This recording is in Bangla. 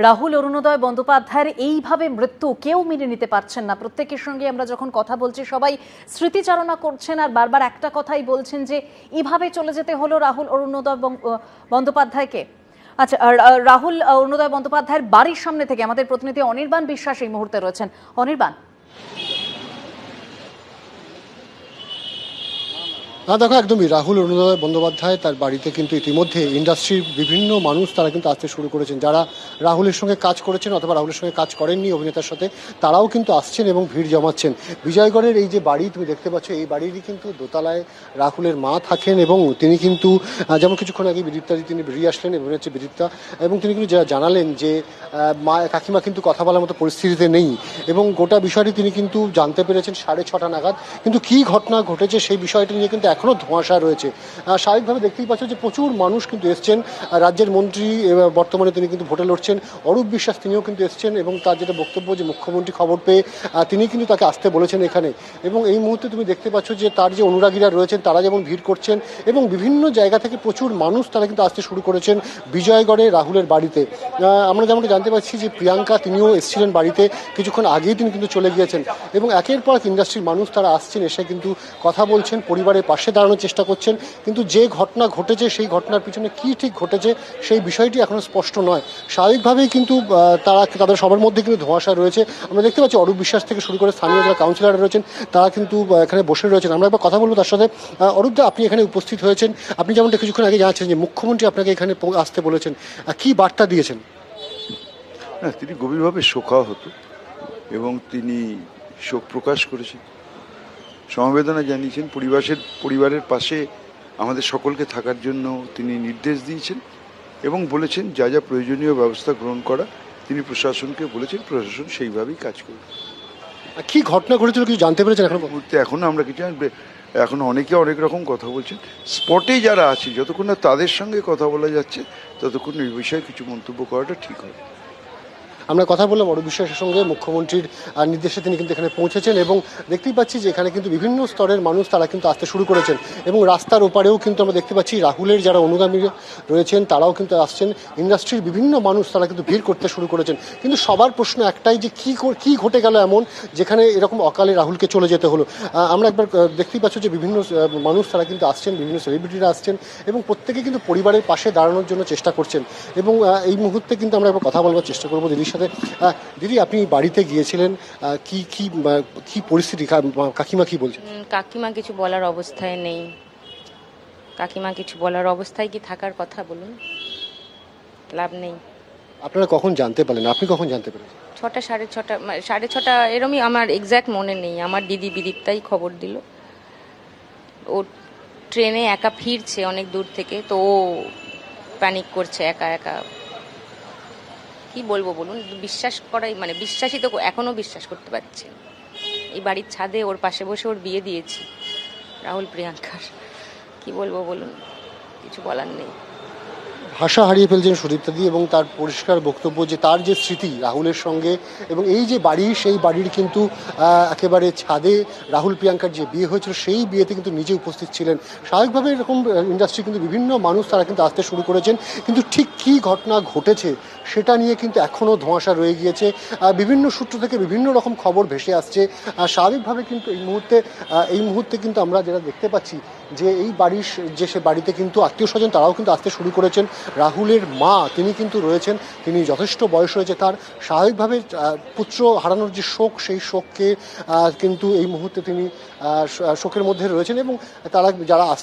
রাহুল অরুণোদয় বন্দ্যোপাধ্যায়ের এইভাবে মৃত্যু কেউ মেনে নিতে পারছেন না। প্রত্যেকের সঙ্গে আমরা যখন কথা বলছি সবাই স্মৃতিচারণা করছেন আর বারবার একটা কথাই বলছেন যে এভাবে চলে যেতে হলো রাহুল অরুণোদয় বন্দ্যোপাধ্যায়কে। আচ্ছা, রাহুল অরুণোদয় বন্দ্যোপাধ্যায়ের বাড়ির সামনে থেকে আমাদের প্রতিনিধি অনির্বাণ বিশ্বাস এই মুহূর্তে রয়েছেন। অনির্বাণ, দেখো, একদমই রাহুল অরুণোদয় বন্দ্যোপাধ্যায় তার বাড়িতে কিন্তু ইতিমধ্যে ইন্ডাস্ট্রির বিভিন্ন মানুষ তারা কিন্তু আসতে শুরু করেছেন। যারা রাহুলের সঙ্গে কাজ করেছেন অথবা রাহুলের সঙ্গে কাজ করেননি অভিনেতার সাথে, তারাও কিন্তু আসছেন এবং ভিড় জমাচ্ছেন। বিজয়গড়ের এই যে বাড়ি তুমি দেখতে পাচ্ছ, এই বাড়িরই কিন্তু দোতলায় রাহুলের মা থাকেন এবং তিনি কিন্তু যেমন কিছুক্ষণ আগে বিদীপ্তাদি তিনি বেরিয়ে আসলেন এবং হচ্ছে বিদীপ্তা, এবং তিনি কিন্তু জানালেন যে মা কাকিমা কিন্তু কথা বলার মতো পরিস্থিতিতে নেই এবং গোটা বিষয়টি তিনি কিন্তু জানতে পেরেছেন 6:30 নাগাদ। কিন্তু কী ঘটনা ঘটেছে সেই বিষয়টি নিয়ে কিন্তু এখনও ধোঁয়াশা রয়েছে। স্বাভাবিকভাবে দেখতেই পাচ্ছ যে প্রচুর মানুষ কিন্তু এসছেন। রাজ্যের মন্ত্রী বর্তমানে তিনি কিন্তু ভোটে লড়ছেন, অরূপ বিশ্বাস, তিনিও কিন্তু এসছেন এবং তার যেটা বক্তব্য যে মুখ্যমন্ত্রী খবর পেয়ে তিনি কিন্তু তাকে আসতে বলেছেন এখানে। এবং এই মুহূর্তে তুমি দেখতে পাচ্ছ যে তার যে অনুরাগীরা রয়েছেন তারা যেমন ভিড় করছেন এবং বিভিন্ন জায়গা থেকে প্রচুর মানুষ তারা কিন্তু আসতে শুরু করেছেন বিজয়গড়ে রাহুলের বাড়িতে। আমরা যেমনটা জানতে পারছি যে প্রিয়াঙ্কা তিনিও এসেছিলেন বাড়িতে, কিছুক্ষণ আগেই তিনি কিন্তু চলে গিয়েছেন এবং একের পর এক ইন্ডাস্ট্রির মানুষ তারা আসছেন, এসে কিন্তু কথা বলছেন, পরিবারের পাশে দাঁড়ানোর চেষ্টা করছেন। কিন্তু যে ঘটনা ঘটেছে সেই ঘটনার পিছনে কী ঠিক ঘটেছে সেই বিষয়টি এখনও স্পষ্ট নয়। স্বাভাবিকভাবেই কিন্তু তাদের সবার মধ্যে কিন্তু ধোঁয়াশা রয়েছে। আমরা দেখতে পাচ্ছি অরূপ বিশ্বাস থেকে শুরু করে স্থানীয় যারা কাউন্সিলর রয়েছেন তারা কিন্তু এখানে বসে রয়েছেন। আমরা একবার কথা বলবো তার সাথে। অরূপদা, আপনি এখানে উপস্থিত হয়েছেন, আপনি যেমনটা কিছুক্ষণ আগে জানাচ্ছেন যে মুখ্যমন্ত্রী আপনাকে এখানে আসতে বলেছেন, কি বার্তা দিয়েছেন? না, তিনি গভীরভাবে শোকাহত এবং তিনি শোক প্রকাশ করেছেন, সমবেদনা জানিয়েছেন। পরিবারের পাশে আমাদের সকলকে থাকার জন্য তিনি নির্দেশ দিয়েছেন এবং বলেছেন যা যা প্রয়োজনীয় ব্যবস্থা গ্রহণ করা তিনি প্রশাসনকে বলেছেন, প্রশাসন সেইভাবেই কাজ করবে। কি ঘটনা ঘটেছিল কিছু জানতে পেরেছেন এখন মুহূর্তে এখনো আমরা কিছু এখন অনেকে অনেক রকম কথা বলছেন। স্পটে যারা আছে যতক্ষণ না তাদের সঙ্গে কথা বলা যাচ্ছে ততক্ষণ এই বিষয়ে কিছু মন্তব্য করাটা ঠিক হবে। আমরা কথা বললাম অরূপ বিশ্বাসের সঙ্গে। মুখ্যমন্ত্রীর নির্দেশে তিনি কিন্তু এখানে পৌঁছেছেন এবং দেখতেই পাচ্ছি যে এখানে কিন্তু বিভিন্ন স্তরের মানুষ তারা কিন্তু আসতে শুরু করেছেন এবং রাস্তার ওপারেও কিন্তু আমরা দেখতে পাচ্ছি রাহুলের যারা অনুগামী রয়েছেন তারাও কিন্তু আসছেন। ইন্ডাস্ট্রির বিভিন্ন মানুষ তারা কিন্তু ভিড় করতে শুরু করেছেন। কিন্তু সবার প্রশ্ন একটাই যে কী ঘটে গেল এমন যেখানে এরকম অকালে রাহুলকে চলে যেতে হলো। আমরা একবার দেখতেই পাচ্ছ যে বিভিন্ন মানুষ তারা কিন্তু আসছেন, বিভিন্ন সেলিব্রিটিরা আসছেন এবং প্রত্যেকে কিন্তু পরিবারের পাশে দাঁড়ানোর জন্য চেষ্টা করছেন। এবং এই মুহূর্তে কিন্তু আমরা একবার কথা বলবার চেষ্টা করবো দিদির সাথে। দিদি, আপনি বাড়িতে গিয়েছিলেন, কি কি কি পরিস্থিতি, কাকিমা কি বলছেন? কাকিমা কিছু বলার অবস্থায় নেই। কাকিমা কিছু বলার অবস্থায় কি থাকার কথা বলুন, লাভ নেই। আপনারা কখন জানতে পারলেন, আপনি কখন জানতে পেরেছেন? 6টা 6:30 6:30 এরমই, আমার এক্স্যাক্ট মনে নেই। আমার দিদি বিদীপ্তাই খবর দিল। ও ট্রেনে একা ফিরছে অনেক দূর থেকে, তো ও প্যানিক করছে একা একা। কি বলবো বলুন, বিশ্বাস করাই বিশ্বাসই তো এখনো বিশ্বাস করতে পারছি না। এই বাড়ির ছাদে ওর পাশে বসে ওর বিয়ে দিয়েছি, রাহুল প্রিয়াঙ্কার। কি বলবো বলুন, কিছু বলার নেই। ভাষা হারিয়ে ফেলছেন সুদীপ্তাদি এবং তার পরিষ্কার বক্তব্য যে তার যে স্মৃতি রাহুলের সঙ্গে এবং এই যে বাড়ি, সেই বাড়ির কিন্তু একেবারে ছাদে রাহুল প্রিয়াঙ্কার যে বিয়ে হয়েছিল সেই বিয়েতে কিন্তু নিজে উপস্থিত ছিলেন। স্বাভাবিকভাবে এরকম ইন্ডাস্ট্রি কিন্তু বিভিন্ন মানুষ তারা কিন্তু আসতে শুরু করেছেন, কিন্তু ঠিক কী ঘটনা ঘটেছে সেটা নিয়ে কিন্তু এখনও ধোঁয়াশা রয়ে গিয়েছে। বিভিন্ন সূত্র থেকে বিভিন্ন রকম খবর ভেসে আসছে। স্বাভাবিকভাবে কিন্তু এই মুহূর্তে কিন্তু আমরা যেটা দেখতে পাচ্ছি যে এই বাড়ির যে সে বাড়িতে কিন্তু আত্মীয় স্বজন তারাও কিন্তু আসতে শুরু করেছেন। রাহুলের মা তিনি কিন্তু রয়েছেন, তিনি যথেষ্ট বয়স হয়েছে তার। স্বাভাবিকভাবে পুত্র হারানোর যে শোক, সেই শোককে কিন্তু এই মুহূর্তে তিনি শোকের মধ্যে রয়েছেন এবং তারা যারা